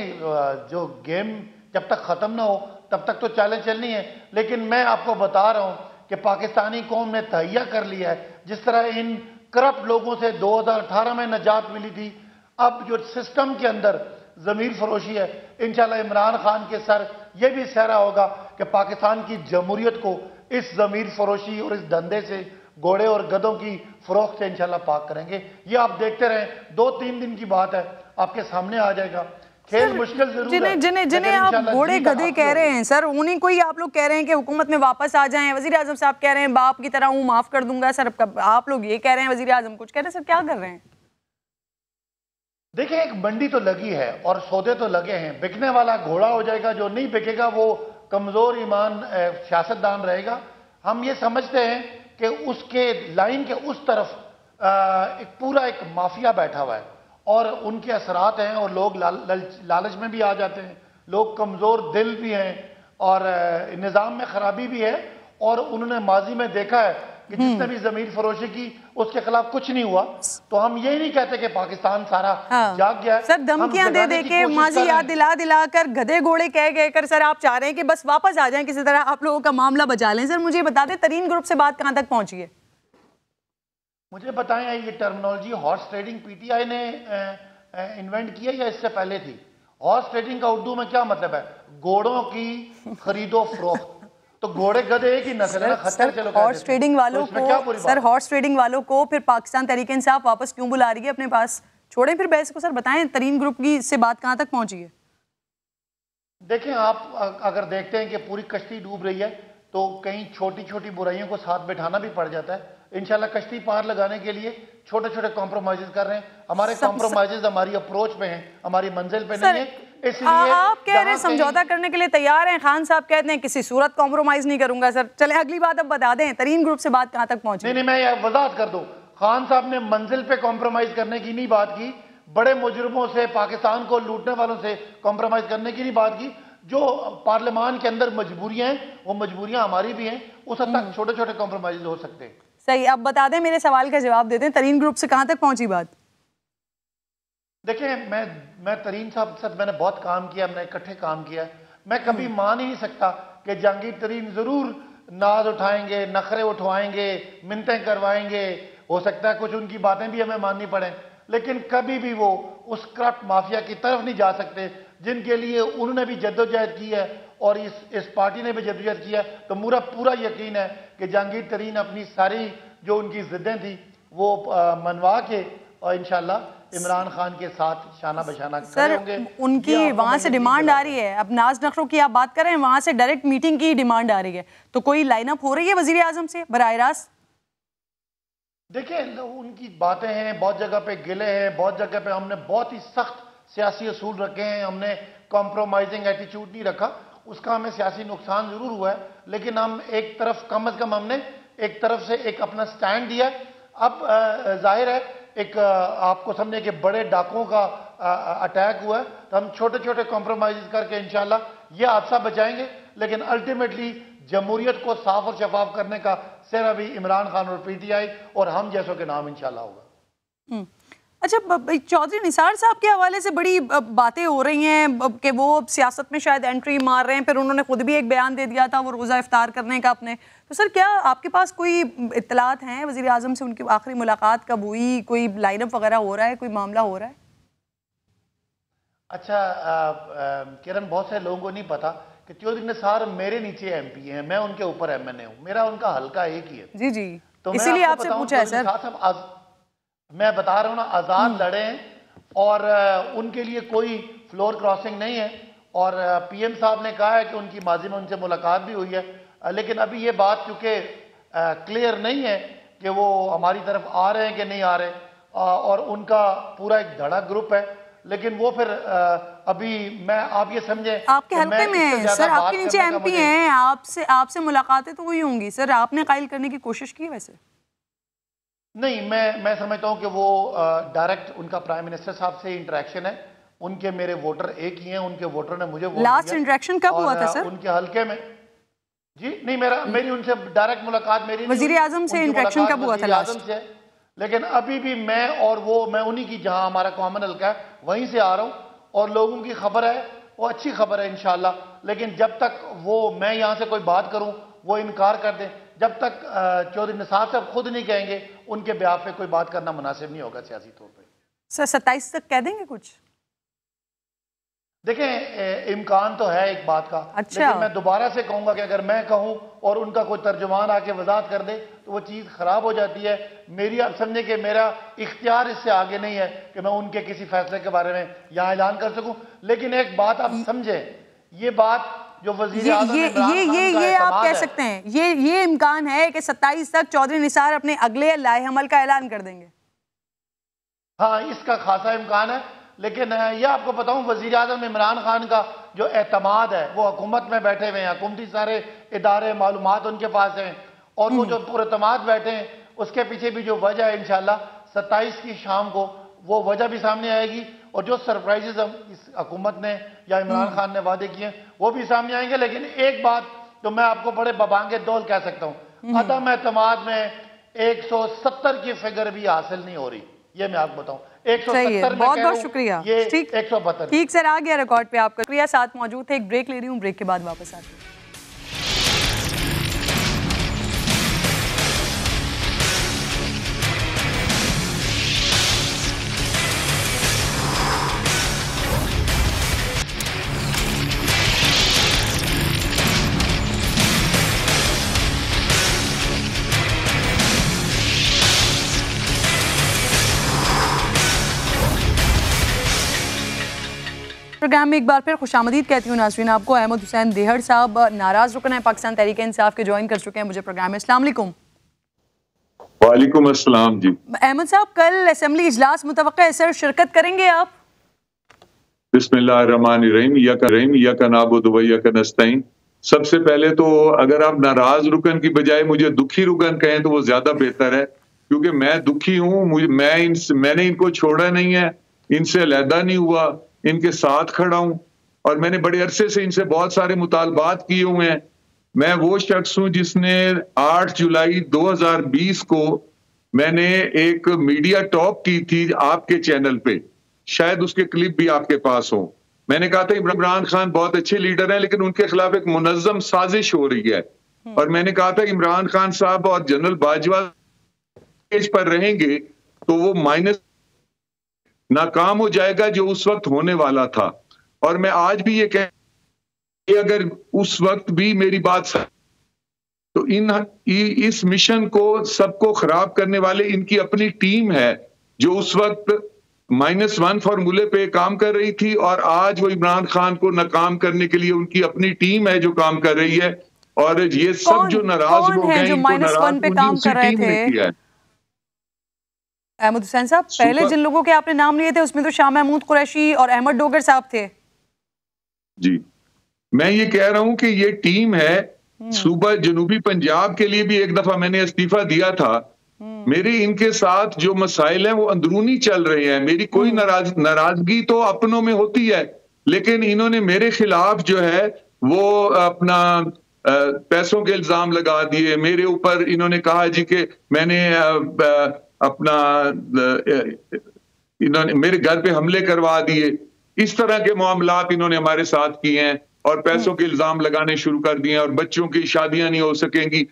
Speaker 5: जो गेम जब तक खत्म ना हो तब तक तो चालें चलनी है। लेकिन मैं आपको बता रहा हूं कि पाकिस्तानी कौम ने तहैया कर लिया है। जिस तरह इन करप्ट लोगों से 2018 में नजात मिली थी, अब जो सिस्टम के अंदर जमीर फरोशी है, इंशाल्लाह इमरान खान के सर यह भी सहरा होगा कि पाकिस्तान की जमहूरियत को इस जमीर फरोशी और इस धंधे से, घोड़े और गधों की फरोख्त से इंशाल्लाह पाक करेंगे। ये आप देखते रहें, 2-3 दिन की बात है, आपके सामने आ जाएगा। खेल मुश्किल जरूर है।
Speaker 1: जिन्हें आप घोड़े गधे कह रहे हैं सर, उन्हीं को ही आप लोग कह रहे हैं कि हुकूमत में वापस आ जाएं। वजीर आजम साहब कह रहे हैं बाप की तरह हूं, माफ कर दूंगा। सर आप लोग ये कह रहे हैं, वजीर आजम कुछ कह रहे हैं। सर क्या कर रहे हैं?
Speaker 5: देखिए एक मंडी तो लगी है और सौदे तो लगे हैं। बिकने वाला घोड़ा हो जाएगा, जो नहीं बिकेगा वो कमजोर ईमान सियासतदान रहेगा। हम ये समझते हैं कि उसके लाइन के उस तरफ एक माफिया बैठा हुआ है और उनके असरात हैं और लोग लालच में भी आ जाते हैं। लोग कमजोर दिल भी हैं और निज़ाम में खराबी भी है। और उन्होंने माजी में देखा है कि जिसने भी जमीर फरोशी की उसके खिलाफ कुछ नहीं हुआ। तो हम ये नहीं कहते कि पाकिस्तान सारा जाग गया है।
Speaker 1: सर धमकियां दे दे के, माजी याद दिला कर, गधे घोड़े कह कर सर आप चाह रहे हैं कि बस वापस आ जाएं, किसी तरह आप लोगों का मामला बचा लें। सर मुझे बता दें, तरीन ग्रुप से बात कहां तक पहुंची है?
Speaker 5: मुझे बताएं ये टर्मिनोलॉजी हॉर्स ट्रेडिंग PTI ने इन्वेंट किया या इससे पहले थी? हॉर्स ट्रेडिंग का उर्दू में क्या मतलब है? घोड़ों की खरीदो फरोख्त। तो घोड़े गधे एक ही नस्ल है।
Speaker 1: हॉर्स ट्रेडिंग वालों को सर, हॉर्स ट्रेडिंग वालों को फिर पाकिस्तान तहरीक इंसाफ वापस क्यों बुला रही है अपने पास? छोड़ें फिर बहस को। सर बताएं तरीन ग्रुप की से बात कहां तक पहुंची है?
Speaker 5: देखें आप अगर देखते हैं कि पूरी कश्ती डूब रही है तो कहीं छोटी छोटी बुराइयों को साथ बैठाना भी पड़ जाता है। इंशाल्लाह कश्ती पार लगाने के लिए छोटे छोटे कॉम्प्रोमाइजेस कर रहे हैं। हमारे कॉम्प्रोमाइजेस हमारी अप्रोच पे हैं, हमारी मंजिल पे नहीं है। इसलिए आप
Speaker 1: कह रहे हैं समझौता करने के लिए तैयार हैं, खान साहब कहते हैं किसी सूरत कॉम्प्रोमाइज नहीं करूंगा। सर चले अगली बात अब बता दें, तरीन ग्रुप से बात कहां तक पहुंची?
Speaker 5: नहीं मैं वजाहत कर दूं, खान साहब ने मंजिल पे कॉम्प्रोमाइज करने की नहीं बात की, बड़े मुजरिमों से, पाकिस्तान को लूटने वालों से कॉम्प्रोमाइज करने की नहीं बात की। जो पार्लियामान के अंदर मजबूरियां हैं, वो मजबूरियां हमारी भी हैं, उस हद तक छोटे छोटे कॉम्प्रोमाइज हो सकते हैं।
Speaker 1: सही, अब बता दें, मेरे सवाल का जवाब देते हैं, तरीन ग्रुप से कहां तक पहुंची बात?
Speaker 5: देखें, मैं तरीन साहब के साथ मैंने बहुत काम किया, हमने इकट्ठे काम किया। मैं कभी मान ही नहीं सकता कि जहांगीर तरीन जरूर नाज उठाएंगे, नखरे उठवाएंगे, मिन्नतें करवाएंगे, हो सकता है कुछ उनकी बातें भी हमें माननी पड़े, लेकिन कभी भी वो उस करप्ट माफिया की तरफ नहीं जा सकते जिनके लिए उन्होंने भी जद्दोजहद की है और इस पार्टी ने भी जद्दोजहद किया। तो मेरा पूरा यकीन है कि जहांगीर तरीन अपनी सारी जो उनकी जिद्दें थी वो मनवा के और इंशाल्लाह इमरान खान के साथ शाना बशाना खड़े होंगे।
Speaker 1: उनकी वहां से डिमांड आ रही है, अब नाज नखरों की आप बात करें, वहां से डायरेक्ट मीटिंग की डिमांड आ रही है, तो कोई लाइनअप हो रही है वजीर आजम से बराह रास्त?
Speaker 5: देखिए, उनकी बातें हैं, बहुत जगह पे गिले हैं, बहुत जगह पे हमने बहुत ही सख्त सियासी असूल रखे हैं, हमने कॉम्प्रोमाइजिंग एटीट्यूड नहीं रखा, उसका हमें सियासी नुकसान जरूर हुआ है, लेकिन हम एक तरफ कम से कम हमने एक तरफ से एक अपना स्टैंड दिया। अब जाहिर है एक आपको समझे कि बड़े डाकुओं का अटैक हुआ है, तो हम छोटे छोटे कॉम्प्रोमाइज करके इंशाल्लाह ये हादसा बचाएंगे, लेकिन अल्टीमेटली जमहूरियत को साफ और शफाफ करने का सिर्फ अभी इमरान खान और पीटीआई और हम जैसों के नाम इंशाल्लाह होगा।
Speaker 1: अच्छा, चौधरी निसार साहब के हवाले से बड़ी बातें हो रही हैं कि वो सियासत में शायद एंट्री मार रहे हैं, फिर उन्होंने खुद भी एक बयान दे दिया था वो रोज़ा इफ्तार करने का अपने। तो सर, क्या आपके पास कोई इत्तलात हैं वज़ीर आज़म से उनकी आखिरी मुलाकात कब हुई, कोई लाइनअप वगैरह हो रहा है, कोई मामला हो रहा है?
Speaker 5: अच्छा किरण, बहुत से लोगों को नहीं पता कि चौधरी निसार मेरे नीचे एमपी हैं, मैं उनके ऊपर एमएनए हूँ, मेरा उनका हल्का एक ही है।
Speaker 1: जी जी,
Speaker 5: तो
Speaker 1: इसीलिए आपसे पूछा है सर।
Speaker 5: मैं बता रहा हूँ ना, आजाद लड़े हैं और उनके लिए कोई फ्लोर क्रॉसिंग नहीं है, और पीएम साहब ने कहा है कि उनकी माजी में उनसे मुलाकात भी हुई है, लेकिन अभी ये बात चूंकि क्लियर नहीं है कि वो हमारी तरफ आ रहे हैं कि नहीं आ रहे, और उनका पूरा एक धड़ा ग्रुप है, लेकिन वो फिर अभी मैं, आप ये समझे
Speaker 1: आपके हल्के में सर, आपके नीचे एमपी हैं, आपसे मुलाकातें तो हुई होंगी सर, आपने कायल करने की कोशिश की? वैसे
Speaker 5: नहीं, मैं समझता हूं कि वो डायरेक्ट उनका प्राइम मिनिस्टर साहब से इंटरेक्शन है, उनके मेरे वोटर एक ही हैं, उनके वोटर ने मुझे वोट दिया।
Speaker 1: लास्ट इंटरेक्शन कब हुआ था सर?
Speaker 5: उनके हल्के में जी नहीं, मेरी उनसे डायरेक्ट मुलाकात मेरी
Speaker 1: वजीर आजम से इंटरेक्शन कब हुआ था लास्ट?
Speaker 5: लेकिन अभी भी मैं और वो, मैं उन्हीं की जहां हमारा कॉमन हल्का है वहीं से आ रहा हूं, और लोगों की खबर है, वो अच्छी खबर है इंशाल्लाह, लेकिन जब तक वो मैं यहां से कोई बात करूं वो इनकार कर दें, जब तक चौधरी निसार साहब खुद नहीं कहेंगे उनके ब्याह पे कोई बात करना मुनासिब नहीं होगा सियासी तौर पे।
Speaker 1: सर 27 तक कह देंगे कुछ?
Speaker 5: देखें, इम्कान तो है एक बात का,
Speaker 1: अच्छा।
Speaker 5: लेकिन मैं दोबारा से कहूंगा कि अगर मैं कहूं और उनका कोई तर्जुमान आके वजाहत कर दे तो वो चीज खराब हो जाती है। मेरी, आप समझे कि मेरा इख्तियार इससे आगे नहीं है कि मैं उनके किसी फैसले के बारे में यहाँ ऐलान कर सकूं, लेकिन एक बात आप समझे, ये बात जो वजीर आज़म
Speaker 1: ये आप कह सकते हैं, ये इम्कान है कि 27 तक चौधरी निसार अपने अगले लाएहमल का ऐलान कर देंगे?
Speaker 5: हाँ, इसका खासा इम्कान है, लेकिन ये आपको बताऊं, वजीर आज़म इमरान खान का जो एतमाद है, वो हुकूमत में बैठे हुए हैं, हुकूमती सारे इदारे मालूमात उनके पास हैं, और वो जो पुरतमाद बैठे हैं, उसके पीछे भी जो वजह है इंशाल्लाह 27 की शाम को वो वजह भी सामने आएगी, और जो सरप्राइजेस इस हुकूमत ने या इमरान खान ने वादे किए वो भी सामने आएंगे। लेकिन एक बात तो मैं आपको बड़े बबांगे दौल कह सकता हूं, अदम एतमाद में 170 की फिगर भी हासिल नहीं हो रही, ये मैं आपको बताऊं। 170 में
Speaker 1: बहुत बहुत शुक्रिया,
Speaker 5: ये
Speaker 1: ठीक
Speaker 5: 172
Speaker 1: ठीक सर, आ गया रिकॉर्ड पे आपका शुक्रिया। साथ मौजूद थे, एक ब्रेक ले रही हूँ, ब्रेक के बाद वापस आती हूँ। प्रोग्राम में एक बार फिर खुशामदीद कहती हूँ नाज़रीन आपको। अहमद हुसैन देहड़ साहब नाराज रुकन है पाकिस्तान तहरीक इंसाफ के, ज्वाइन कर चुके हैं मुझे प्रोग्राम में। अस्सलाम वालेकुम।
Speaker 2: वालेकुम अस्सलाम जी।
Speaker 1: अहमद साहब, कल असेंबली इजलास मुतवक्का है सर, शिरकत करेंगे आप?
Speaker 2: बिस्मिल्लाहिर्रहमानिर्रहीम, इय्याका नअबुदु व इय्याका नस्तईन। सबसे पहले तो अगर आप नाराज रुकन की बजाय मुझे दुखी रुकन कहें तो वो ज्यादा बेहतर है,
Speaker 6: क्योंकि मैं दुखी हूं, मैंने इनको छोड़ा नहीं है, इनसे अलहदा नहीं हुआ, इनके साथ खड़ा हूं और मैंने बड़े अरसे से इनसे बहुत सारे मुतालबात किए हुए हैं। मैं वो शख्स हूं जिसने 8 जुलाई 2020 को मैंने एक मीडिया टॉक की थी आपके चैनल पे, शायद उसके क्लिप भी आपके पास हो। मैंने कहा था इमरान खान बहुत अच्छे लीडर हैं लेकिन उनके खिलाफ एक मुनज़्ज़म साजिश हो रही है, और मैंने कहा था इमरान खान साहब और जनरल बाजवा स्टेज पर रहेंगे तो वो माइनस नाकाम हो जाएगा जो उस वक्त होने वाला था। और मैं आज भी ये कह कि अगर उस वक्त भी मेरी बात तो इस मिशन को सबको खराब करने वाले इनकी अपनी टीम है जो उस वक्त -1 फॉर्मूले पे काम कर रही थी, और आज वो इमरान खान को नाकाम करने के लिए उनकी अपनी टीम है जो काम कर रही है। और ये सब जो नाराज लोग हैं,
Speaker 1: जो -1 पे काम कर रहे थे? अहमद हुसैन साहब, पहले जिन लोगों के आपने नाम लिए थे उसमें तो शाह महमूद कुरैशी और अहमद डोगर साहब थे।
Speaker 6: जी, मैं ये कह रहा हूं कि ये टीम है। सूबा जनूबी पंजाब के लिए भी एक दफा मैंने इस्तीफा दिया था। मेरे इनके साथ जो मसाइल हैं वो अंदरूनी चल रहे हैं। मेरी कोई नाराजगी तो अपनों में होती है, लेकिन इन्होंने मेरे खिलाफ जो है वो अपना पैसों के इल्जाम लगा दिए मेरे ऊपर। इन्होंने कहा जी कि मैंने अपना इन्होंने मेरे घर पे हमले करवा दिए। इस तरह के मामलात इन्होंने हमारे साथ किए हैं और पैसों के इल्जाम लगाने शुरू कर दिए और बच्चों की शादियां नहीं हो सकेंगी।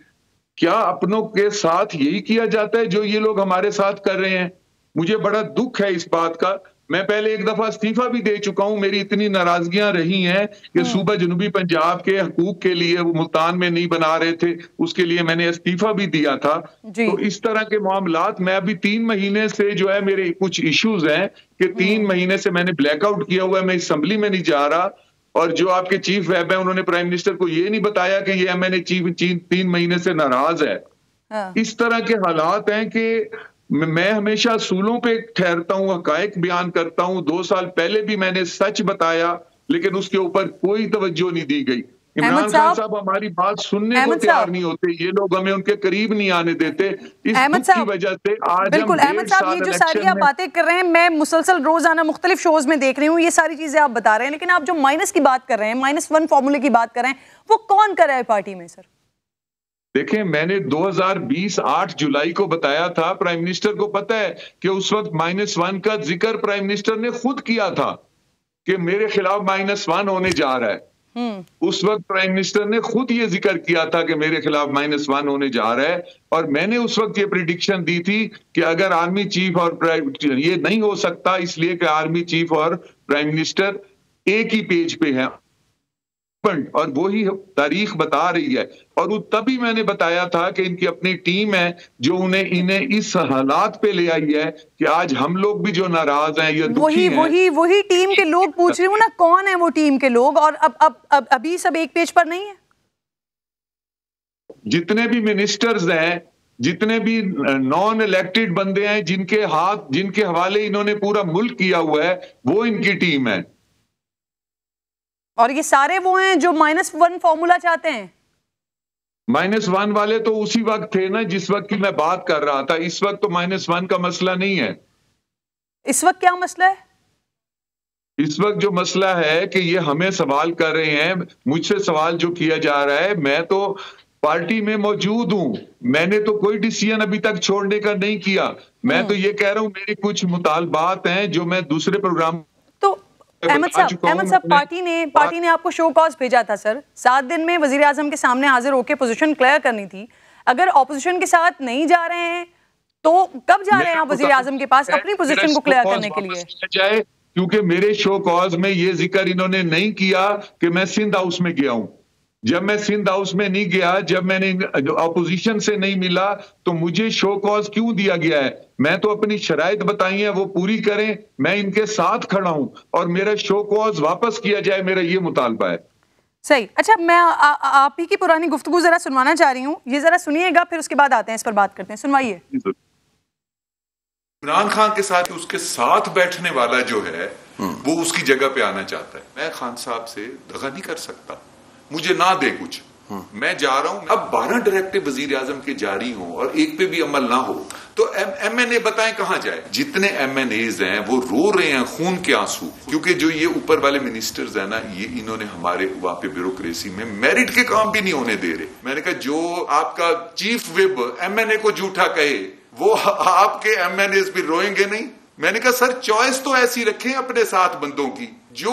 Speaker 6: क्या अपनों के साथ यही किया जाता है जो ये लोग हमारे साथ कर रहे हैं? मुझे बड़ा दुख है इस बात का। मैं पहले एक दफा इस्तीफा भी दे चुका हूं। मेरी इतनी नाराजगियां रही हैं कि सूबा जनूबी पंजाब के हकूक के लिए वो मुल्तान में नहीं बना रहे थे, उसके लिए मैंने इस्तीफा भी दिया था। तो इस तरह के मामलात मैं अभी 3 महीने से जो है मेरे कुछ इश्यूज हैं कि 3 महीने से मैंने ब्लैकआउट किया हुआ है, मैं असेंबली में नहीं जा रहा। और जो आपके चीफ वेब है उन्होंने प्राइम मिनिस्टर को ये नहीं बताया कि ये मैंने चीफ 3 महीने से नाराज है। इस तरह के हालात हैं कि मैं हमेशा असूलों पे ठहरता हूं, हकायक बयान करता हूं। 2 साल पहले भी मैंने सच बताया लेकिन उसके ऊपर कोई तवज्जो नहीं दी गई। इमरान खान साहब हमारी बात सुनने को तैयार नहीं होते, ये लोग हमें उनके करीब नहीं आने देते। इस दुख की वजह से आज
Speaker 1: बिल्कुल अहमद साहब, ये जो सारी आप बातें कर रहे हैं, मैं मुसलसल रोजाना मुख्तलिफ शोज में देख रही हूँ, ये सारी चीजें आप बता रहे हैं, लेकिन आप जो माइनस की बात कर रहे हैं, -1 फॉर्मूले की बात कर रहे हैं, वो कौन कर रहा है पार्टी में सर?
Speaker 6: देखें, मैंने 2020 8 जुलाई को बताया था, प्राइम मिनिस्टर को पता है कि उस वक्त -1 का जिक्र प्राइम मिनिस्टर ने खुद किया था कि मेरे खिलाफ -1 होने जा रहा है। उस वक्त प्राइम मिनिस्टर ने खुद ये जिक्र किया था कि मेरे खिलाफ -1 होने जा रहा है, और मैंने उस वक्त ये प्रिडिक्शन दी थी कि अगर आर्मी चीफ और ये नहीं हो सकता इसलिए कि आर्मी चीफ और प्राइम मिनिस्टर एक ही पेज पे हैं और वो ही तारीख बता रही है। और तभी मैंने बताया था कि इनकी अपनी टीम है जो इन्हें इस हालात पे ले आई है कि आज हम लोग भी जो नाराज हैं या दुखी हैं।
Speaker 1: वही टीम के लोग पूछ रही हूँ ना, कौन है वो टीम के लोग? और अब अभी सब एक पेज पर नहीं है।
Speaker 6: जितने भी मिनिस्टर्स हैं, जितने भी नॉन इलेक्टेड बंदे हैं जिनके हवाले इन्होंने पूरा मुल्क किया हुआ है, वो इनकी टीम है।
Speaker 1: और ये सारे वो हैं जो -1 फॉर्मूला चाहते हैं।
Speaker 6: -1 वाले तो उसी वक्त थे ना जिस वक्त की मैं बात कर रहा था। इस वक्त तो -1 का मसला नहीं है।
Speaker 1: इस वक्त क्या मसला है?
Speaker 6: इस वक्त जो मसला है कि ये हमें सवाल कर रहे हैं, मुझसे सवाल जो किया जा रहा है, मैं तो पार्टी में मौजूद हूं, मैंने तो कोई डिसीजन अभी तक छोड़ने का नहीं किया। मैं तो ये कह रहा हूं मेरे कुछ मुतालबात हैं जो मैं दूसरे प्रोग्राम।
Speaker 1: अहमद साहब, पार्टी ने आपको शो कॉज भेजा था सर, 7 दिन में वजीर आजम के सामने हाजिर होकर पोजीशन क्लियर करनी थी। अगर ऑपोजिशन के साथ नहीं जा रहे हैं तो कब जा रहे हैं आप वजीर आजम के पास अपनी पोजीशन को क्लियर करने के लिए?
Speaker 6: क्योंकि मेरे शो कॉज में ये जिक्र इन्होंने नहीं किया कि मैं सिंध हाउस में गया हूं। जब मैं सिंध हाउस में नहीं गया, जब मैंने अपोजिशन से नहीं मिला, तो मुझे शो कॉज क्यों दिया गया है? मैं तो अपनी शराइत बताई है वो पूरी करें, मैं इनके साथ खड़ा हूं और मेरा शो कॉज वापस किया जाए, मेरा ये मुतालबा है।
Speaker 1: सही। अच्छा, मैं आप ही की पुरानी गुफ्तगू जरा सुनवाना चाह रही हूँ, ये जरा सुनिएगा, फिर उसके बाद आते हैं इस पर बात करते हैं। सुनवाइए।
Speaker 7: इमरान खान के साथ उसके साथ बैठने वाला जो है वो उसकी जगह पे आना चाहता है। मैं खान साहब से दगा नहीं कर सकता, मुझे ना दे कुछ, मैं जा रहा हूं, अब 12 डायरेक्टिव वजीर आजम के जारी हों और एक पे भी अमल ना हो तो MNA बताएं कहां जाए। जितने MNAs हैं वो रो रहे हैं खून के आंसू, क्योंकि जो ये ऊपर वाले मिनिस्टर्स हैं ना, ये इन्होंने हमारे वहां पे ब्यूरोक्रेसी में मेरिट के काम भी नहीं होने दे रहे। मैंने कहा जो आपका चीफ विप MNA को झूठा कहे वो आपके MNAs भी रोएंगे नहीं। मैंने कहा सर चॉइस तो ऐसी रखें अपने साथ बंदों की जो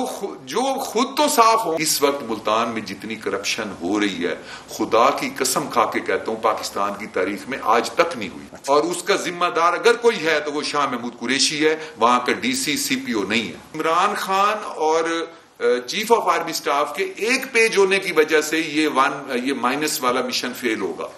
Speaker 7: खुद तो साफ हो। इस वक्त मुल्तान में जितनी करप्शन हो रही है, खुदा की कसम खा के कहता हूं पाकिस्तान की तारीख में आज तक नहीं हुई। और उसका जिम्मेदार अगर कोई है तो वो शाह महमूद कुरैशी है, वहां का DC CPO नहीं है। इमरान खान और चीफ ऑफ आर्मी स्टाफ के एक पेज होने की वजह से ये माइनस वाला मिशन फेल होगा।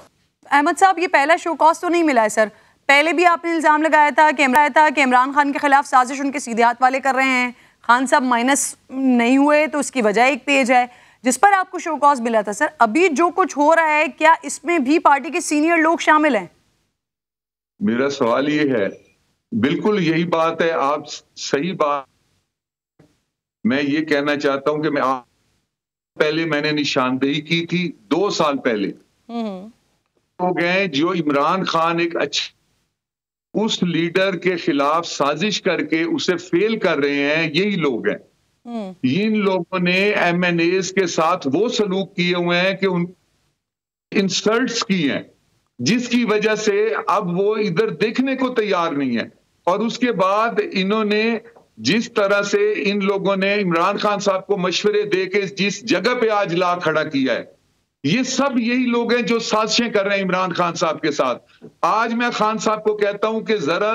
Speaker 1: अहमद साहब, ये पहला शो कॉज तो नहीं मिला है सर। पहले भी आपने इल्जाम लगाया था कि इमरान खान के खिलाफ साजिश उनके सीधे हाथ वाले कर रहे हैं। खान साहब माइनस नहीं हुए तो उसकी वजह एक पेज है जिस पर आपको शो कॉज मिला था। सर अभी जो कुछ हो रहा है, क्या इसमें भी पार्टी के सीनियर लोग शामिल हैं?
Speaker 6: मेरा सवाल ये है, बिल्कुल यही बात है, आप सही बात। मैं ये कहना चाहता हूं कि पहले मैंने निशानदेही की थी 2 साल पहले हो गए जो इमरान खान एक अच्छे उस लीडर के खिलाफ साजिश करके उसे फेल कर रहे हैं, यही लोग हैं। इन लोगों ने MNAs के साथ वो सलूक किए हुए हैं कि उन इंसल्ट्स की हैं, जिसकी वजह से अब वो इधर देखने को तैयार नहीं है। और उसके बाद इन्होंने जिस तरह से इन लोगों ने इमरान खान साहब को मशवरे दे के जिस जगह पे आज ला खड़ा किया है, ये सब यही लोग हैं जो साजिशें कर रहे हैं इमरान खान साहब के साथ। आज मैं खान साहब को कहता हूं कि जरा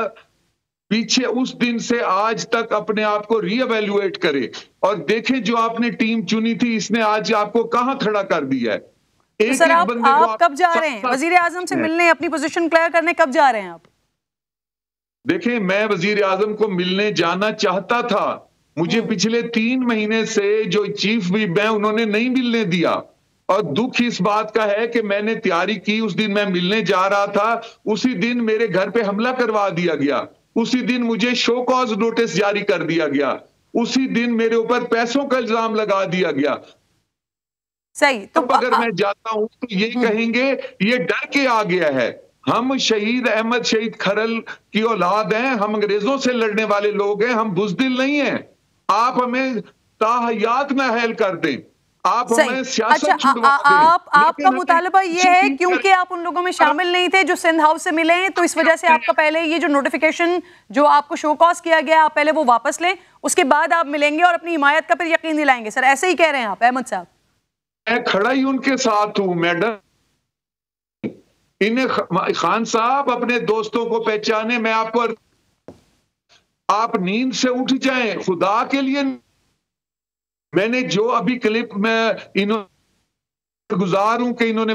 Speaker 6: पीछे उस दिन से आज तक अपने आप को रीएवैल्यूएट करें और देखें जो आपने टीम चुनी थी इसने आज आपको कहां खड़ा कर दिया है।
Speaker 1: तो सर आप कब जा रहे हैं वजीर आजम से मिलने, अपनी पोजीशन क्लियर करने? कब जा रहे हैं आप?
Speaker 6: देखें, मैं वजीर आजम को मिलने जाना चाहता था, मुझे पिछले 3 महीने से जो चीफ विप है उन्होंने नहीं मिलने दिया। और दुख इस बात का है कि मैंने तैयारी की, उस दिन मैं मिलने जा रहा था, उसी दिन मेरे घर पे हमला करवा दिया गया, उसी दिन मुझे शो कॉज नोटिस जारी कर दिया गया, उसी दिन मेरे ऊपर पैसों का इल्जाम लगा दिया गया।
Speaker 1: सही तो
Speaker 6: अगर मैं जाता हूं तो ये कहेंगे ये डर के आ गया है। हम शहीद अहमद शहीद खरल की औलाद हैं, हम अंग्रेजों से लड़ने वाले लोग हैं, हम बुज़दिल नहीं हैं। आप हमें ताहयात में हेल कर दें, आप हमें सियासत छुड़वा दें।
Speaker 1: आपका मुतालबा ये है क्योंकि आप उन लोगों में शामिल नहीं थे जो सिंध हाउस से मिले हैं, तो इस वजह से आपका पहले ये जो नोटिफिकेशन जो आपको शो कॉज किया गया आप पहले वो वापस लें, उसके बाद आप मिलेंगे और अपनी हिमायत का फिर यकीन दिलाएंगे। सर ऐसे ही कह रहे हैं आप अहमद साहब?
Speaker 6: मैं खड़ा ही उनके साथ हूं मैडम। इन्हें खान साहब अपने दोस्तों को पहचाने, मैं आपको, आप नींद से उठ जाएं खुदा के लिए। मैंने जो अभी क्लिप में इन्होंने गुजार हूं कि इन्होंने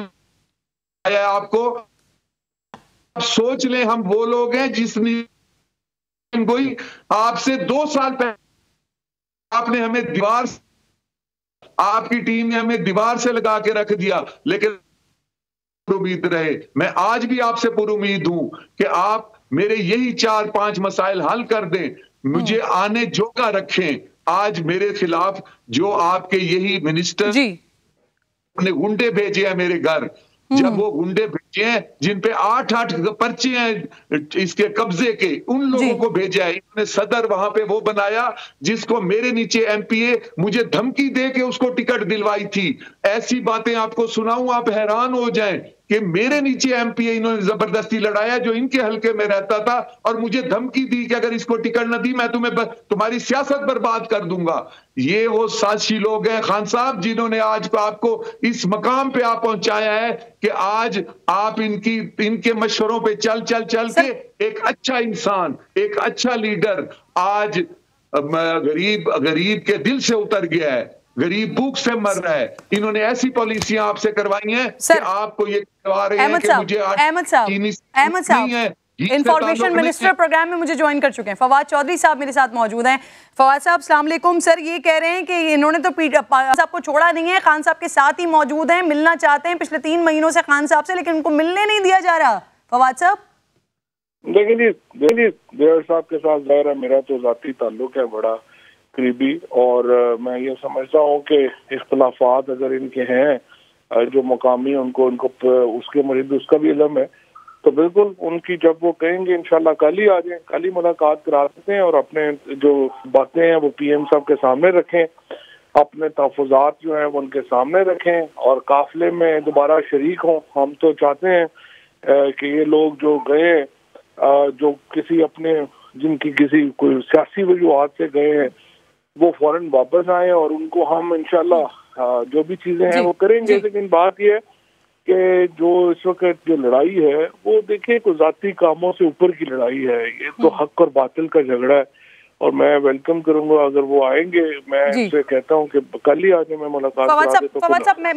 Speaker 6: आया आपको, आप सोच लें हम वो लोग हैं जिसने कोई आपसे 2 साल पहले आपने हमें दीवार, आपकी टीम ने हमें दीवार से लगा के रख दिया, लेकिन उम्मीद रहे। मैं आज भी आपसे पुरुमीद हूं कि आप मेरे यही 4-5 मसाइल हल कर दें, मुझे आने जोगा रखें। आज मेरे खिलाफ जो आपके यही मिनिस्टर ने गुंडे भेजे हैं मेरे घर, जब वो गुंडे भेजे हैं जिन पे 8-8 पर्चे हैं इसके कब्जे के, उन लोगों को भेजा है। इन्होंने सदर वहां पे वो बनाया जिसको मेरे नीचे MPA मुझे धमकी दे के उसको टिकट दिलवाई थी। ऐसी बातें आपको सुनाऊं आप हैरान हो जाएं कि मेरे नीचे MPA इन्होंने जबरदस्ती लड़ाया जो इनके हलके में रहता था, और मुझे धमकी दी कि अगर इसको टिकट न दी मैं तुम्हारी सियासत बर्बाद कर दूंगा। ये वो साजिशी लोग हैं खान साहब जिन्होंने आज आपको इस मकाम पे आप पहुंचाया है कि आज आप इनके मशवरों पे चल के एक अच्छा इंसान, एक अच्छा लीडर आज गरीब के दिल से उतर गया है, गरीब भूख से मर रहा है। इन्होंने ऐसी पॉलिसियां आपसे करवाई हैं कि आपको ये करवा रहे हैं कि मुझे
Speaker 1: अहमद साहब इंफॉर्मेशन मिनिस्टर प्रोग्राम में मुझे ज्वाइन कर चुके हैं। फवाद चौधरी साहब मेरे साथ मौजूद हैं। फवाद साहब अस्सलाम वालेकुम। सर ये कह रहे हैं कि इन्होंने तो साहब को छोड़ा नहीं है, खान साहब के साथ ही मौजूद हैं, मिलना चाहते हैं पिछले 3 महीनों से खान साहब से, लेकिन उनको मिलने नहीं दिया जा रहा। फवाद साहब
Speaker 2: देखिए देवर साहब के साथ ज़ाहिर है मेरा तो ज़ाती ताल्लुक है बड़ा करीबी, और मैं ये समझता हूँ कि इख्तलाफात अगर इनके हैं जो मकामी उनको उसके मरीज उसका भी इल्म है। तो बिल्कुल उनकी जब वो कहेंगे इंशाल्लाह कल ही आ जाएं, कल ही मुलाकात करा देते हैं और अपने जो बातें हैं वो पीएम साहब के सामने रखें, अपने तहफ़्फ़ुज़ात जो हैं वो उनके सामने रखें और काफिले में दोबारा शरीक हों। हम तो चाहते हैं कि ये लोग जो गए, जो किसी अपने जिनकी किसी कोई सियासी वजूहात से गए हैं, वो फौरन वापस आए और उनको हम इंशाल्लाह जो भी चीजें हैं वो करेंगे। लेकिन बात यह है कि जो इस वक्त जो लड़ाई है वो देखिए कोई जाती कामों से ऊपर की लड़ाई है, ये तो हक और बातिल का झगड़ा है और मैं वेलकम करूंगा अगर वो आएंगे। मैं इनसे कहता हूँ कि कल ही आज मैं मुलाकात करा दे।
Speaker 1: फवाद साहब मैं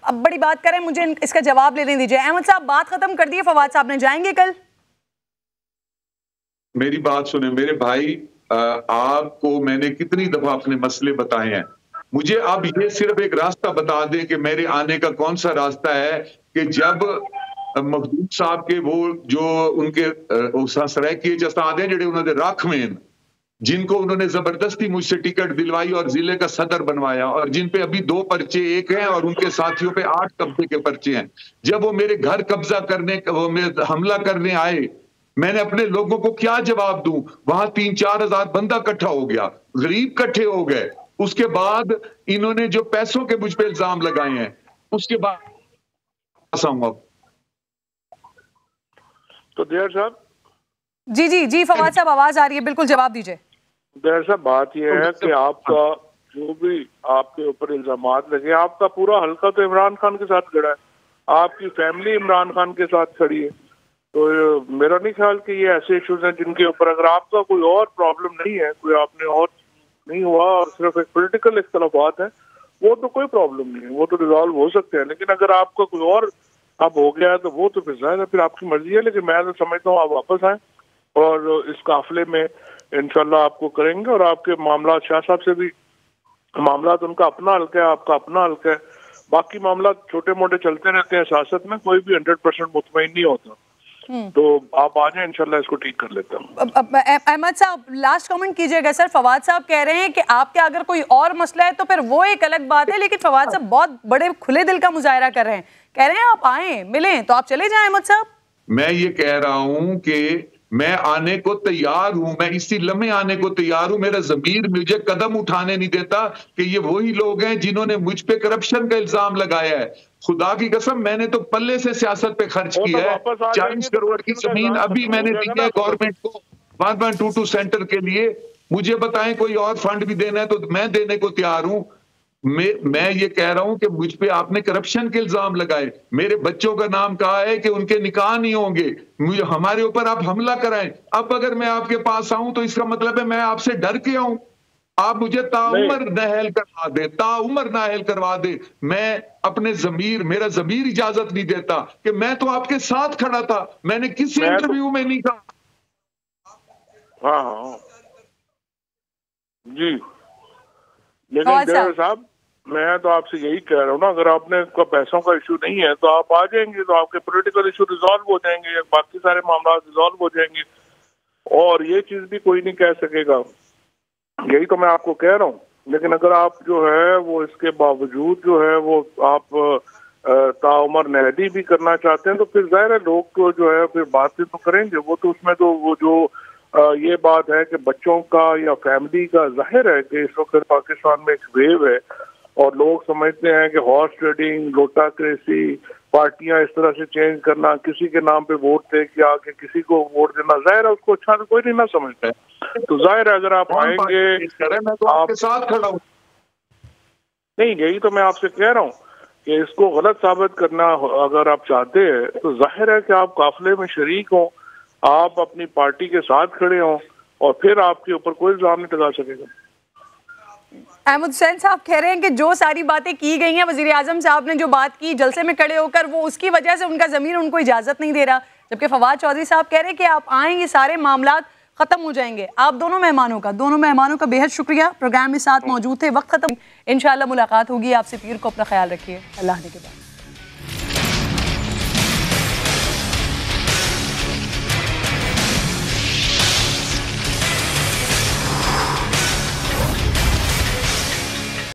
Speaker 1: अब बड़ी बात करें, मुझे इसका जवाब लेने दीजिए। अहमद साहब बात खत्म कर दी है, फवाद साहब ने जाएंगे कल?
Speaker 6: मेरी बात सुने मेरे भाई, आपको मैंने कितनी दफा अपने मसले बताए हैं, मुझे अब ये सिर्फ एक रास्ता बता दें कि मेरे आने का कौन सा रास्ता है कि जब मखदूम साहब के वो जो उनके सरायकी जसाद हैं जेडे उन्होंने रख में जिनको उन्होंने जबरदस्ती मुझसे टिकट दिलवाई और जिले का सदर बनवाया और जिन पे अभी 2 पर्चे एक हैं और उनके साथियों पे 8 कब्जे के पर्चे हैं, जब वो मेरे घर कब्जा करने हमला करने आए, मैंने अपने लोगों को क्या जवाब दूं? वहां 3-4 हजार बंदा इकट्ठा हो गया, गरीब इकट्ठे हो गए। उसके बाद इन्होंने जो पैसों के मुझ पे इल्जाम लगाए हैं, उसके बाद
Speaker 2: तो देर साहब
Speaker 1: जी फवाद साहब आवाज आ रही है, बिल्कुल जवाब दीजिए।
Speaker 2: देर साहब बात यह है कि आपका जो भी आपके ऊपर इल्जामात लगे, आपका पूरा हल्का तो इमरान खान के साथ खड़ा है, आपकी फैमिली इमरान खान के साथ खड़ी है। तो मेरा नहीं ख्याल कि ये ऐसे इश्यूज हैं जिनके ऊपर अगर आपका कोई और प्रॉब्लम नहीं है, कोई आपने और नहीं हुआ और सिर्फ एक पॉलिटिकल इख्तलाफात है, वो तो कोई प्रॉब्लम नहीं है, वो तो रिजॉल्व हो सकते हैं। लेकिन अगर आपका कोई और अब हो गया है तो वो तो फिर जाहिर है फिर आपकी मर्जी है। लेकिन मैं तो समझता हूँ आप वापस आए और इस काफिले में इंशाल्लाह आपको करेंगे और आपके मामला शाह साहब से भी मामला उनका अपना हल्का है, आपका अपना हल्का है, बाकी मामला छोटे मोटे चलते रहते हैं सियासत में, कोई भी 100% मुतमईन नहीं होता। तो आप आ जाए इंशाल्लाह इसको ठीक कर लेते हैं।
Speaker 1: अहमद साहब लास्ट कमेंट कीजिएगा। सर फवाद साहब कह रहे हैं कि आपके अगर कोई और मसला है तो फिर वो एक अलग बात है, लेकिन फवाद साहब बहुत बड़े खुले दिल का मुजाहरा कर रहे हैं, कह रहे हैं आप आए मिलें तो आप चले जाएं। अहमद साहब
Speaker 6: मैं ये कह रहा हूं कि मैं आने को तैयार हूं, मैं इसी लम्हे आने को तैयार हूं। मेरा ज़मीर मुझे कदम उठाने नहीं देता कि ये वही लोग हैं जिन्होंने मुझ पे करप्शन का इल्जाम लगाया है। खुदा की कसम मैंने तो पल्ले से सियासत पे खर्च किया है। 40 करोड़ की जमीन अभी मैंने दी है गवर्नमेंट को 1.22 सेंटर के लिए। मुझे बताएं कोई और फंड भी देना है तो मैं देने को तैयार हूं। मैं ये कह रहा हूं कि मुझ पे आपने करप्शन के इल्जाम लगाए, मेरे बच्चों का नाम कहा है कि उनके निकाह नहीं होंगे, मुझे हमारे ऊपर आप हमला कराएं। अब अगर मैं आपके पास आऊं तो इसका मतलब है मैं आपसे डर के आऊं। आप मुझे ताउमर नाअहल करवा दे, ताउमर नाअहल करवा दे। मैं अपने मेरा ज़मीर इजाजत नहीं देता कि मैं तो आपके साथ खड़ा था, मैंने किसी इंटरव्यू में नहीं कहा।
Speaker 2: हाँ जी, लेकिन देवर साहब मैं तो आपसे यही कह रहा हूँ ना, अगर आपने पैसों का इशू नहीं है तो आप आ जाएंगे तो आपके पॉलिटिकल इशू रिजॉल्व हो जाएंगे, बाकी सारे मामला रिजॉल्व हो जाएंगे और ये चीज भी कोई नहीं कह सकेगा। यही तो मैं आपको कह रहा हूँ। लेकिन अगर आप जो है वो इसके बावजूद जो है वो आप ताउमर नहदी भी करना चाहते हैं तो फिर जाहिर है लोग तो जो है फिर बातें तो करेंगे। वो तो उसमें तो वो जो ये बात है कि बच्चों का या फैमिली का जाहिर है कि इस वक्त पाकिस्तान में एक वेव है और लोग समझते हैं कि हॉर्स ट्रेडिंग, लोटाक्रेसी, पार्टियां इस तरह से चेंज करना, किसी के नाम पे वोट दे के आके किसी को वोट देना, जाहिर है उसको अच्छा तो कोई नहीं ना समझता है। तो जाहिर है अगर आप आएंगे
Speaker 6: मैं तो आपके साथ खड़ा हूं।
Speaker 2: नहीं, यही तो मैं आपसे कह रहा हूँ कि इसको गलत साबित करना अगर आप चाहते हैं तो जाहिर है कि आप काफिले में शरीक हों, आप अपनी पार्टी के साथ खड़े हों और फिर आपके ऊपर कोई इल्जाम नहीं लगा सकेगा।
Speaker 1: अहमद हुसैन साहब कह रहे हैं कि जो सारी बातें की गई हैं, वजीर आजम साहब ने जो बात की जलसे में खड़े होकर, वो उसकी वजह से उनका ज़मीर उनको इजाज़त नहीं दे रहा, जबकि फवाद चौधरी साहब कह रहे हैं कि आप आएंगे सारे मामला ख़त्म हो जाएंगे। आप दोनों मेहमानों का बेहद शुक्रिया, प्रोग्राम में साथ मौजूद थे। वक्त ख़त्म, इंशाअल्लाह मुलाकात होगी आपसे। पीर को अपना ख्याल रखिए, अल्लाह ने के बाद।